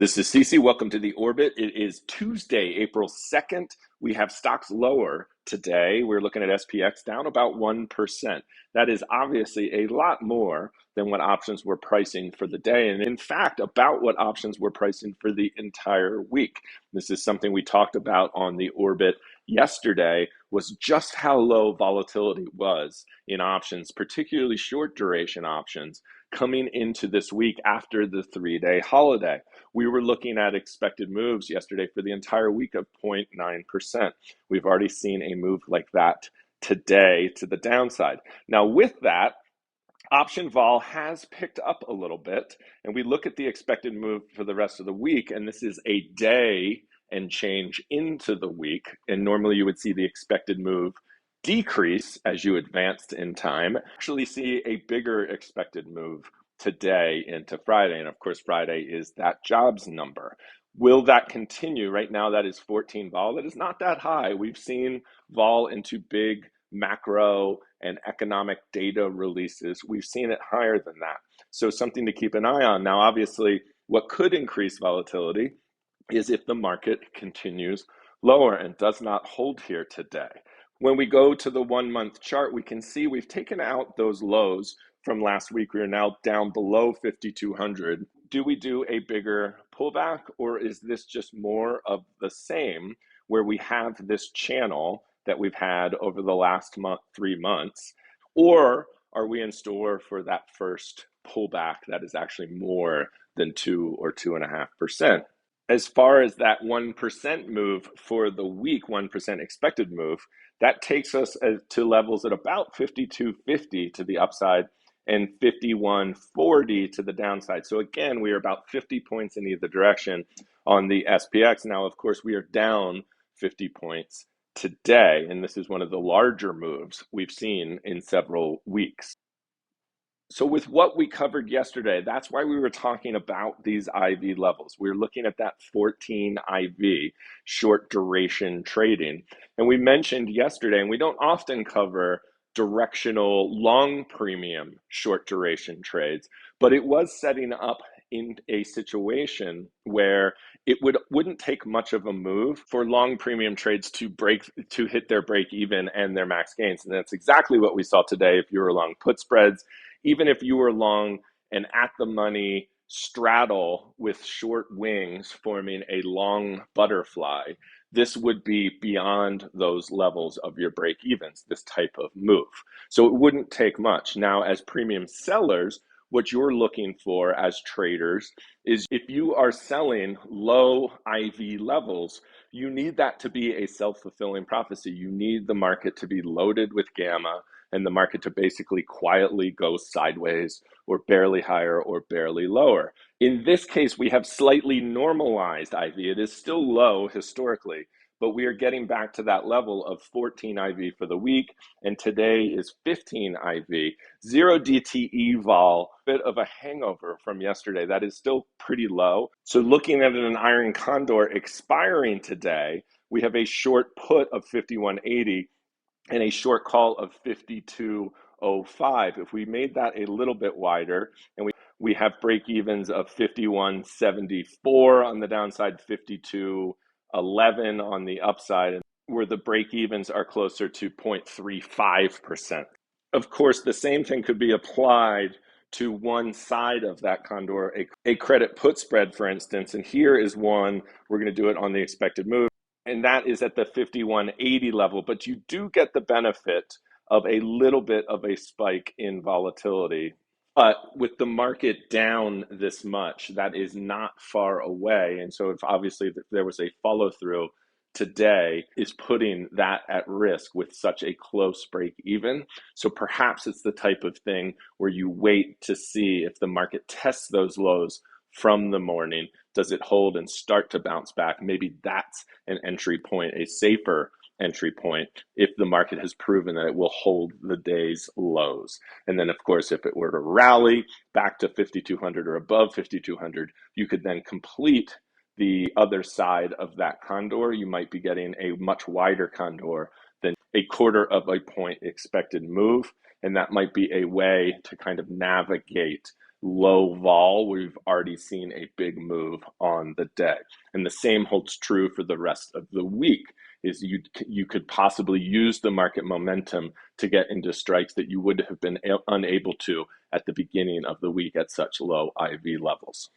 This is Cece. Welcome to the Orbit. It is Tuesday, April 2nd. We have stocks lower today. We're looking at SPX down about 1%. That is obviously a lot more than what options were pricing for the day. And in fact, about what options were pricing for the entire week. This is something we talked about on the Orbit yesterday, was just how low volatility was in options, particularly short duration options, coming into this week after the 3-day holiday. We were looking at expected moves yesterday for the entire week of 0.9%. We've already seen a move like that today to the downside. Now, with that, option vol has picked up a little bit, and we look at the expected move for the rest of the week, and this is a day and change into the week. And normally you would see the expected move decrease as you advanced in time. Actually see a bigger expected move today into Friday. And of course, Friday is that jobs number. Will that continue? Right now, that is 14 vol. That is not that high. We've seen vol into big macro and economic data releases. We've seen it higher than that. So something to keep an eye on. Now, obviously, what could increase volatility is if the market continues lower and does not hold here today. When we go to the 1-month chart, we can see we've taken out those lows from last week. We are now down below 5,200. Do we do a bigger pullback, or is this just more of the same where we have this channel that we've had over the last 3 months? Or are we in store for that first pullback that is actually more than 2 or 2.5%? As far as that 1% move for the week, 1% expected move, that takes us to levels at about 52.50 to the upside and 51.40 to the downside. So again, we are about 50 points in either direction on the SPX. Now, of course, we are down 50 points today, and this is one of the larger moves we've seen in several weeks. So with what we covered yesterday, that's why we were talking about these IV levels. We were looking at that 14 IV, short duration trading. And we mentioned yesterday, and we don't often cover directional long premium short duration trades, but it was setting up in a situation where it wouldn't take much of a move for long premium trades to hit their break even and their max gains. And that's exactly what we saw today. If you were long put spreads, even if you were long an at the money straddle with short wings forming a long butterfly, this would be beyond those levels of your break evens, this type of move. So it wouldn't take much. Now, as premium sellers, what you're looking for as traders is if you are selling low IV levels, you need that to be a self-fulfilling prophecy. You need the market to be loaded with gamma and the market to basically quietly go sideways or barely higher or barely lower. In this case, we have slightly normalized IV. It is still low historically, but we are getting back to that level of 14 IV for the week, and today is 15 IV. 0 DTE vol, bit of a hangover from yesterday. That is still pretty low. So looking at an iron condor expiring today, we have a short put of 51.80 and a short call of 52.05. If we made that a little bit wider, and we have break evens of 51.74 on the downside, 52.11 on the upside, where the break evens are closer to 0.35%. Of course, the same thing could be applied to one side of that condor, a credit put spread, for instance. And here is one, we're going to do it on the expected move, and that is at the 51.80 level. But you do get the benefit of a little bit of a spike in volatility. But with the market down this much, that is not far away. And so if obviously there was a follow through today, is putting that at risk with such a close break even. So perhaps it's the type of thing where you wait to see if the market tests those lows from the morning. Does it hold and start to bounce back? Maybe that's an entry point, a safer entry point, if the market has proven that it will hold the day's lows. And then, of course, if it were to rally back to 5,200 or above 5,200, you could then complete the other side of that condor. You might be getting a much wider condor than a quarter of a point expected move. And that might be a way to kind of navigate low vol, we've already seen a big move on the day. And the same holds true for the rest of the week. Is you could possibly use the market momentum to get into strikes that you would have been unable to at the beginning of the week at such low IV levels.